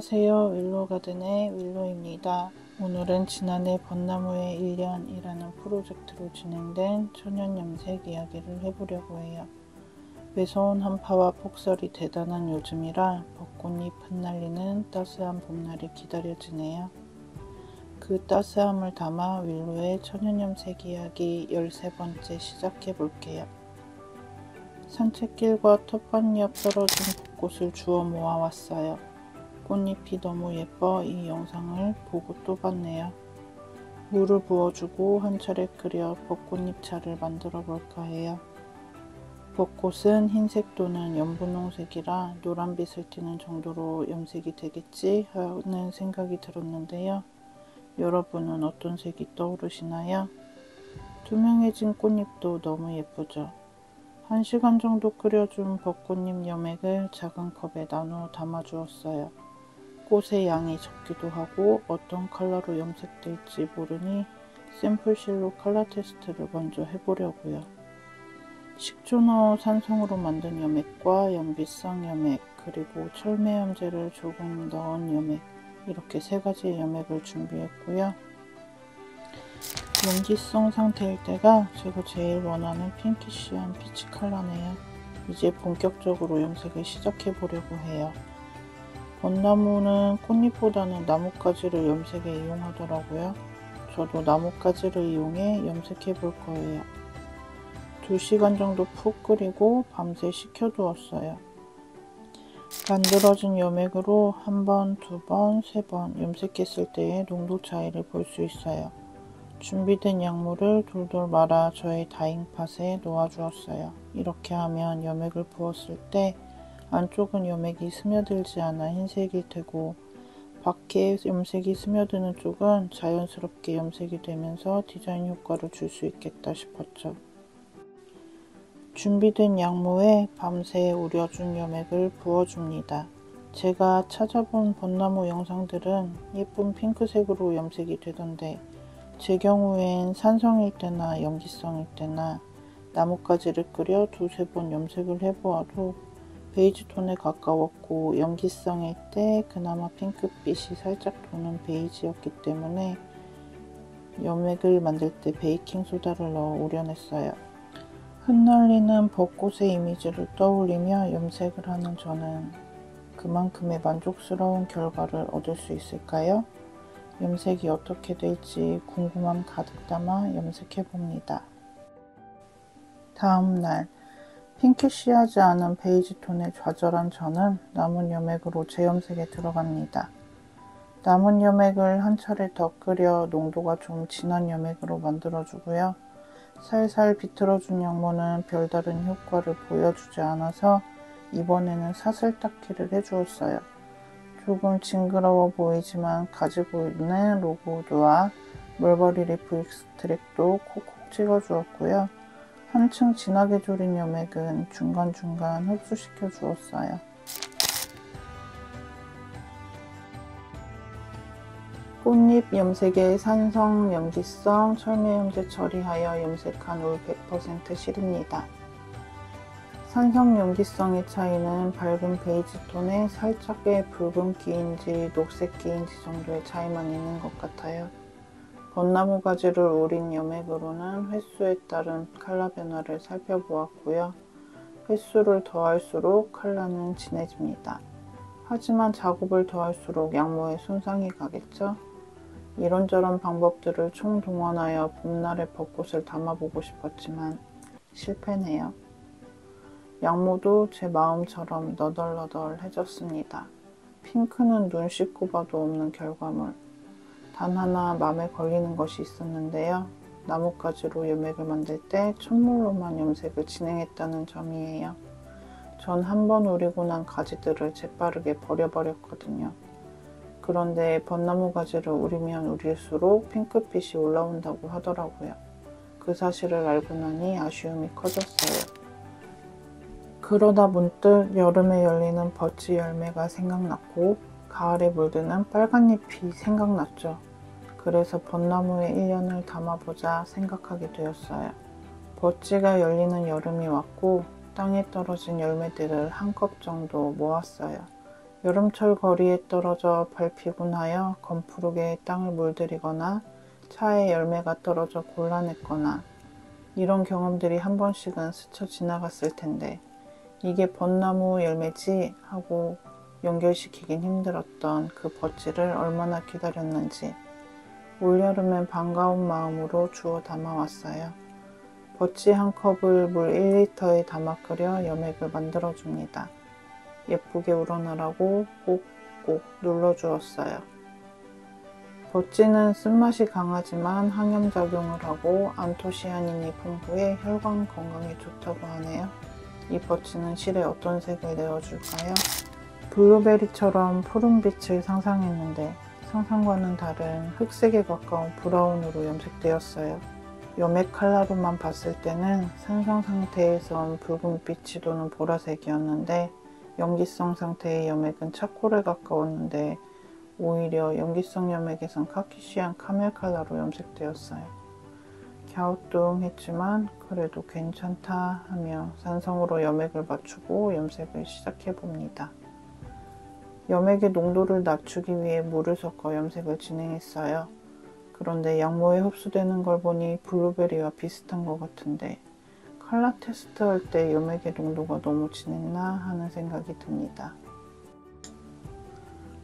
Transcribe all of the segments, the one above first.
안녕하세요. 윌로가든의 윌로입니다. 오늘은 지난해 벚나무의 1년이라는 프로젝트로 진행된 천연염색 이야기를 해보려고 해요. 매서운 한파와 폭설이 대단한 요즘이라 벚꽃잎 흩날리는 따스한 봄날이 기다려지네요. 그 따스함을 담아 윌로의 천연염색 이야기 13번째 시작해 볼게요. 산책길과 텃밭 옆 떨어진 벚꽃을 주워 모아왔어요. 꽃잎이 너무 예뻐 이 영상을 보고 또 봤네요. 물을 부어주고 한 차례 끓여 벚꽃잎 차를 만들어 볼까 해요. 벚꽃은 흰색 또는 연분홍색이라 노란빛을 띠는 정도로 염색이 되겠지 하는 생각이 들었는데요. 여러분은 어떤 색이 떠오르시나요? 투명해진 꽃잎도 너무 예쁘죠? 1시간 정도 끓여준 벚꽃잎 염액을 작은 컵에 나누어 담아주었어요. 꽃의 양이 적기도 하고 어떤 컬러로 염색될지 모르니 샘플실로 컬러 테스트를 먼저 해보려고요. 식초 넣어 산성으로 만든 염액과 연비성 염액 그리고 철매염제를 조금 넣은 염액 이렇게 3가지의 염액을 준비했고요. 용기성 상태일 때가 제가 제일 원하는 핑키쉬한 피치 컬러네요. 이제 본격적으로 염색을 시작해 보려고 해요. 벚나무는 꽃잎보다는 나뭇가지를 염색에 이용하더라고요. 저도 나뭇가지를 이용해 염색해 볼 거예요. 2시간 정도 푹 끓이고 밤새 식혀두었어요. 만들어진 염액으로 1번, 2번, 3번 염색했을 때의 농도 차이를 볼 수 있어요. 준비된 약물을 돌돌 말아 저의 다잉팟에 놓아주었어요. 이렇게 하면 염액을 부었을 때 안쪽은 염액이 스며들지 않아 흰색일 테고 밖에 염색이 스며드는 쪽은 자연스럽게 염색이 되면서 디자인 효과를 줄 수 있겠다 싶었죠. 준비된 약무에 밤새 우려준 염액을 부어줍니다. 제가 찾아본 벚나무 영상들은 예쁜 핑크색으로 염색이 되던데 제 경우엔 산성일 때나 염기성일 때나 나뭇가지를 끓여 2-3번 염색을 해보아도 베이지 톤에 가까웠고 염기성일 때 그나마 핑크빛이 살짝 도는 베이지였기 때문에 염액을 만들 때 베이킹소다를 넣어 우려냈어요. 흩날리는 벚꽃의 이미지를 떠올리며 염색을 하는 저는 그만큼의 만족스러운 결과를 얻을 수 있을까요? 염색이 어떻게 될지 궁금함 가득 담아 염색해봅니다. 다음날 핑키쉬하지 않은 베이지 톤에 좌절한 저는 남은 염액으로 재염색에 들어갑니다. 남은 염액을 한 차례 더 끓여 농도가 좀 진한 염액으로 만들어주고요. 살살 비틀어준 약물은 별다른 효과를 보여주지 않아서 이번에는 사슬 닦기를 해주었어요. 조금 징그러워 보이지만 가지고 있는 로그우드와 물버리 리프 익스트랙도 콕콕 찍어주었고요. 한층 진하게 졸인 염액은 중간중간 흡수시켜 주었어요. 꽃잎 염색에 산성, 염기성, 철매염제 처리하여 염색한 올 100% 실입니다. 산성 염기성의 차이는 밝은 베이지 톤에 살짝의 붉은기인지 녹색기인지 정도의 차이만 있는 것 같아요. 벚나무 가지를 우린 염액으로는 횟수에 따른 컬러 변화를 살펴보았고요. 횟수를 더할수록 컬러는 진해집니다. 하지만 작업을 더할수록 약물에 손상이 가겠죠? 이런저런 방법들을 총동원하여 봄날의 벚꽃을 담아보고 싶었지만 실패네요. 약모도 제 마음처럼 너덜너덜해졌습니다. 핑크는 눈 씻고 봐도 없는 결과물. 단 하나 맘에 걸리는 것이 있었는데요. 나뭇가지로 염액을 만들 때 촛물로만 염색을 진행했다는 점이에요. 전 한 번 우리고 난 가지들을 재빠르게 버려버렸거든요. 그런데 벚나무 가지를 우리면 우릴수록 핑크빛이 올라온다고 하더라고요. 그 사실을 알고 나니 아쉬움이 커졌어요. 그러다 문득 여름에 열리는 버치 열매가 생각났고 가을에 물드는 빨간 잎이 생각났죠. 그래서 벚나무의 1년을 담아보자 생각하게 되었어요. 버치가 열리는 여름이 왔고 땅에 떨어진 열매들을 한 컵 정도 모았어요. 여름철 거리에 떨어져 밟히고 나여 검푸르게 땅을 물들이거나 차에 열매가 떨어져 곤란했거나 이런 경험들이 한 번씩은 스쳐 지나갔을 텐데 이게 벚나무 열매지 하고 연결시키긴 힘들었던 그 벚지를 얼마나 기다렸는지 올여름엔 반가운 마음으로 주워 담아왔어요. 벚지 한 컵을 물 1리터에 담아 끓여 염액을 만들어줍니다. 예쁘게 우러나라고 꼭꼭 눌러주었어요. 벚지는 쓴맛이 강하지만 항염작용을 하고 안토시아닌이 풍부해 혈관 건강에 좋다고 하네요. 이 벚지는 실에 어떤 색을 내어줄까요? 블루베리처럼 푸른빛을 상상했는데 상상과는 다른 흑색에 가까운 브라운으로 염색되었어요. 염액 컬러로만 봤을 때는 산성 상태에선 붉은빛이 도는 보라색이었는데 염기성 상태의 염액은 차콜에 가까웠는데 오히려 염기성 염액에선 카키시한 카멜 컬러로 염색되었어요. 갸우뚱했지만 그래도 괜찮다 하며 산성으로 염액을 맞추고 염색을 시작해봅니다. 염액의 농도를 낮추기 위해 물을 섞어 염색을 진행했어요. 그런데 양모에 흡수되는 걸 보니 블루베리와 비슷한 것 같은데 컬러 테스트 할 때 염액의 농도가 너무 진했나 하는 생각이 듭니다.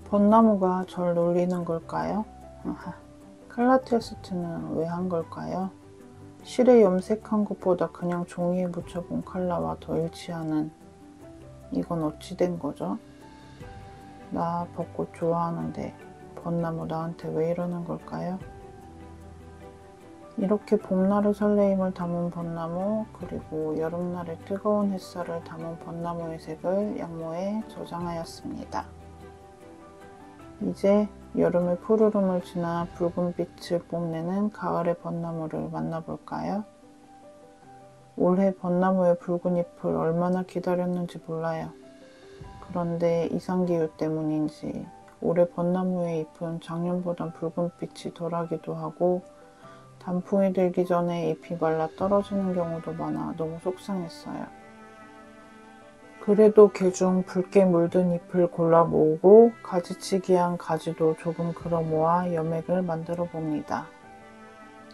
벚나무가 절 놀리는 걸까요? 컬러 테스트는 왜 한 걸까요? 실에 염색한 것보다 그냥 종이에 묻혀본 컬러와 더 일치하는 이건 어찌 된 거죠? 나 벚꽃 좋아하는데 벚나무 나한테 왜 이러는 걸까요? 이렇게 봄날의 설레임을 담은 벚나무 그리고 여름날의 뜨거운 햇살을 담은 벚나무의 색을 양모에 저장하였습니다. 이제 여름의 푸르름을 지나 붉은빛을 뽐내는 가을의 벚나무를 만나볼까요? 올해 벚나무의 붉은 잎을 얼마나 기다렸는지 몰라요. 그런데 이상기후 때문인지 올해 벚나무의 잎은 작년보단 붉은빛이 덜하기도 하고 단풍이 들기 전에 잎이 말라 떨어지는 경우도 많아 너무 속상했어요. 그래도 개중 붉게 물든 잎을 골라 모으고 가지치기한 가지도 조금 걸어 모아 염액을 만들어 봅니다.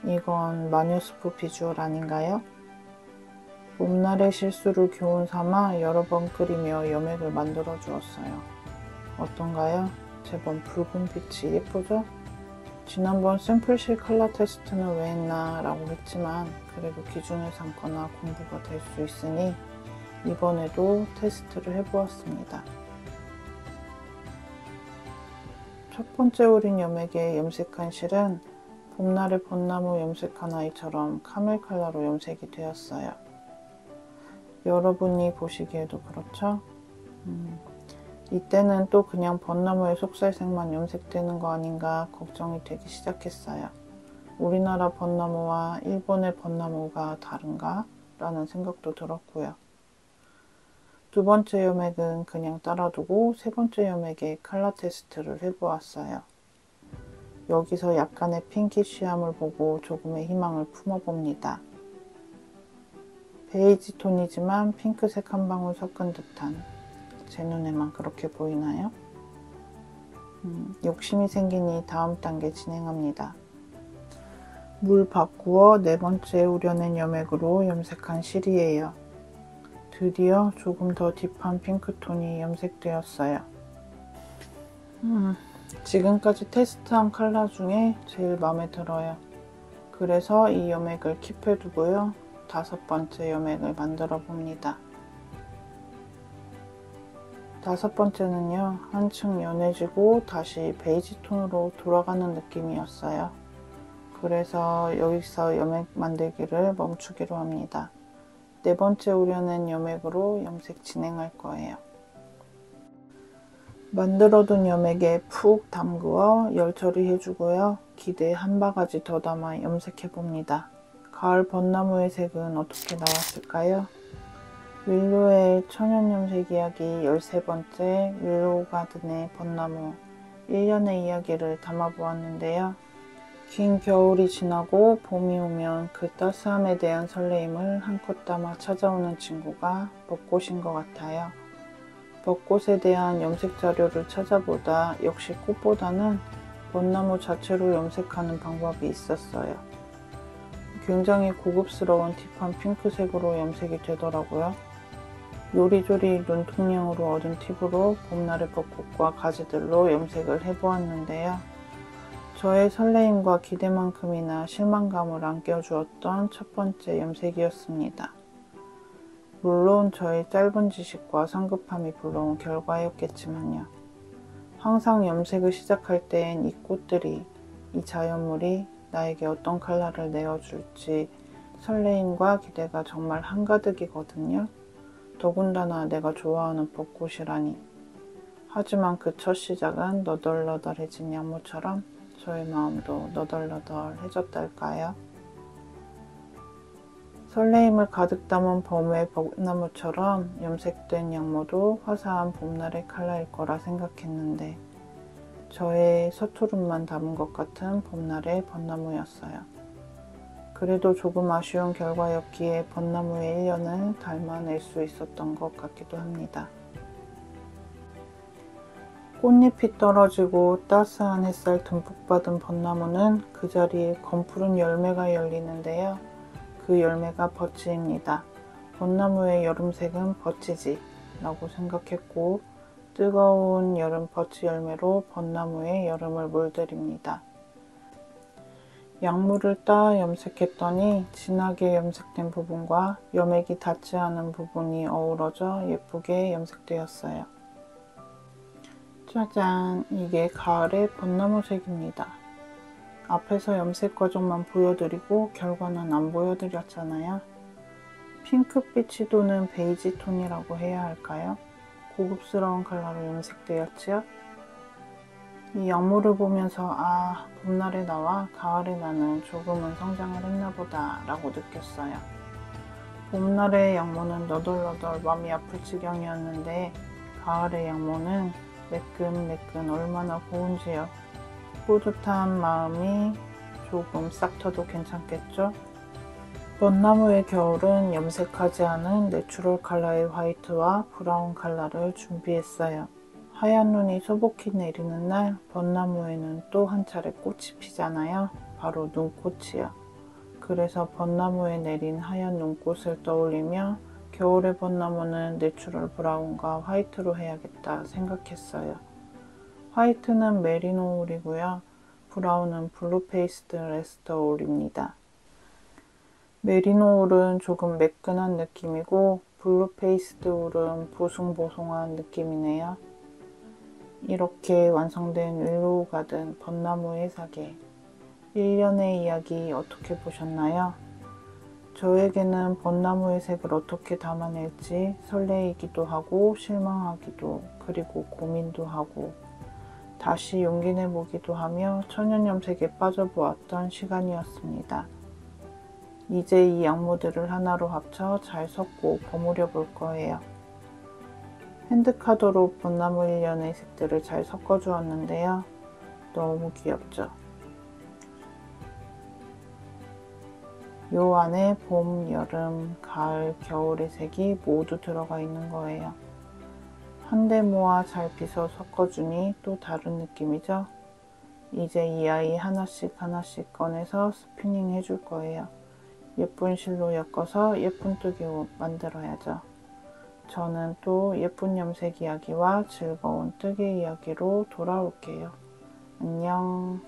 이건 마녀스프 비주얼 아닌가요? 봄날의 실수를 교훈 삼아 여러 번 끓이며 염액을 만들어 주었어요. 어떤가요? 제법 붉은 빛이 예쁘죠? 지난번 샘플실 컬러 테스트는 왜 했나 라고 했지만 그래도 기준을 삼거나 공부가 될 수 있으니 이번에도 테스트를 해보았습니다. 첫 번째 우린 염액에 염색한 실은 봄날의 벚나무 염색한 아이처럼 카멜 컬러로 염색이 되었어요. 여러분이 보시기에도 그렇죠? 이때는 또 그냥 벚나무의 속살색만 염색되는 거 아닌가 걱정이 되기 시작했어요. 우리나라 벚나무와 일본의 벚나무가 다른가? 라는 생각도 들었고요. 두 번째 염액은 그냥 따라두고 세 번째 염액에 컬러 테스트를 해보았어요. 여기서 약간의 핑키쉬함을 보고 조금의 희망을 품어봅니다. 베이지 톤이지만 핑크색 한 방울 섞은 듯한 제 눈에만 그렇게 보이나요? 욕심이 생기니 다음 단계 진행합니다. 물 바꾸어 네 번째 우려낸 염액으로 염색한 실이에요. 드디어 조금 더 딥한 핑크톤이 염색되었어요. 지금까지 테스트한 컬러 중에 제일 마음에 들어요. 그래서 이 염액을 킵해두고요. 다섯 번째 염액을 만들어 봅니다. 다섯 번째는요, 한층 연해지고 다시 베이지 톤으로 돌아가는 느낌이었어요. 그래서 여기서 염액 만들기를 멈추기로 합니다. 네 번째 우려낸 염액으로 염색 진행할 거예요. 만들어둔 염액에 푹 담그어 열 처리해주고요. 기대에 한 바가지 더 담아 염색해봅니다. 가을 벚나무의 색은 어떻게 나왔을까요? 윌로의 천연염색 이야기 13번째 윌로우 가든의 벚나무 1년의 이야기를 담아보았는데요. 긴 겨울이 지나고 봄이 오면 그 따스함에 대한 설레임을 한껏 담아 찾아오는 친구가 벚꽃인 것 같아요. 벚꽃에 대한 염색 자료를 찾아보다 역시 꽃보다는 벚나무 자체로 염색하는 방법이 있었어요. 굉장히 고급스러운 딥한 핑크색으로 염색이 되더라고요. 요리조리 눈통령으로 얻은 팁으로 봄날의 벚꽃과 가지들로 염색을 해보았는데요. 저의 설레임과 기대만큼이나 실망감을 안겨주었던 첫 번째 염색이었습니다. 물론 저의 짧은 지식과 성급함이 불러온 결과였겠지만요. 항상 염색을 시작할 때엔 이 꽃들이, 이 자연물이 나에게 어떤 컬러를 내어줄지 설레임과 기대가 정말 한가득이거든요. 더군다나 내가 좋아하는 벚꽃이라니. 하지만 그 첫 시작은 너덜너덜해진 양모처럼 저의 마음도 너덜너덜해졌달까요? 설레임을 가득 담은 봄의 벚나무처럼 염색된 양모도 화사한 봄날의 컬러일 거라 생각했는데 저의 서투름만 담은 것 같은 봄날의 벚나무였어요. 그래도 조금 아쉬운 결과였기에 벚나무의 1년을 닮아낼 수 있었던 것 같기도 합니다. 꽃잎이 떨어지고 따스한 햇살 듬뿍 받은 벚나무는 그 자리에 검푸른 열매가 열리는데요. 그 열매가 버치입니다. 벚나무의 여름색은 버치지 라고 생각했고 뜨거운 여름 버치 열매로 벚나무의 여름을 물들입니다. 약물을 따 염색했더니 진하게 염색된 부분과 염액이 닿지 않은 부분이 어우러져 예쁘게 염색되었어요. 짜잔! 이게 가을의 벚나무색입니다. 앞에서 염색 과정만 보여드리고 결과는 안 보여드렸잖아요. 핑크빛이 도는 베이지 톤이라고 해야 할까요? 고급스러운 컬러로 염색되었지요? 이 약물을 보면서 아, 봄날의 나와 가을의 나는 조금은 성장을 했나보다 라고 느꼈어요. 봄날의 양모는 너덜너덜 마음이 아플 지경이었는데 가을의 양모는 매끈매끈 얼마나 고운지요. 뿌듯한 마음이 조금 싹 터도 괜찮겠죠? 벚나무의 겨울은 염색하지 않은 내추럴 컬러의 화이트와 브라운 컬러를 준비했어요. 하얀 눈이 소복히 내리는 날 벚나무에는 또 한 차례 꽃이 피잖아요. 바로 눈꽃이요. 그래서 벚나무에 내린 하얀 눈꽃을 떠올리며 겨울의 벚나무는 내추럴 브라운과 화이트로 해야겠다 생각했어요. 화이트는 메리노 울이고요. 브라운은 블루 페이스트 레스터 울입니다. 메리노 울은 조금 매끈한 느낌이고 블루 페이스트 울은 보송보송한 느낌이네요. 이렇게 완성된 윌로우 가든 벚나무의 사계 1년의 이야기 어떻게 보셨나요? 저에게는 벚나무의 색을 어떻게 담아낼지 설레이기도 하고 실망하기도 그리고 고민도 하고 다시 용기 내보기도 하며 천연염색에 빠져보았던 시간이었습니다. 이제 이 양모들을 하나로 합쳐 잘 섞고 버무려 볼 거예요. 핸드카더로 벚나무 1년의 색들을 잘 섞어주었는데요. 너무 귀엽죠? 요 안에 봄, 여름, 가을, 겨울의 색이 모두 들어가 있는 거예요. 한데 모아 잘 빗어 섞어주니 또 다른 느낌이죠? 이제 이 아이 하나씩 하나씩 꺼내서 스피닝 해줄 거예요. 예쁜 실로 엮어서 예쁜 뜨개 옷 만들어야죠. 저는 또 예쁜 염색 이야기와 즐거운 뜨개 이야기로 돌아올게요. 안녕.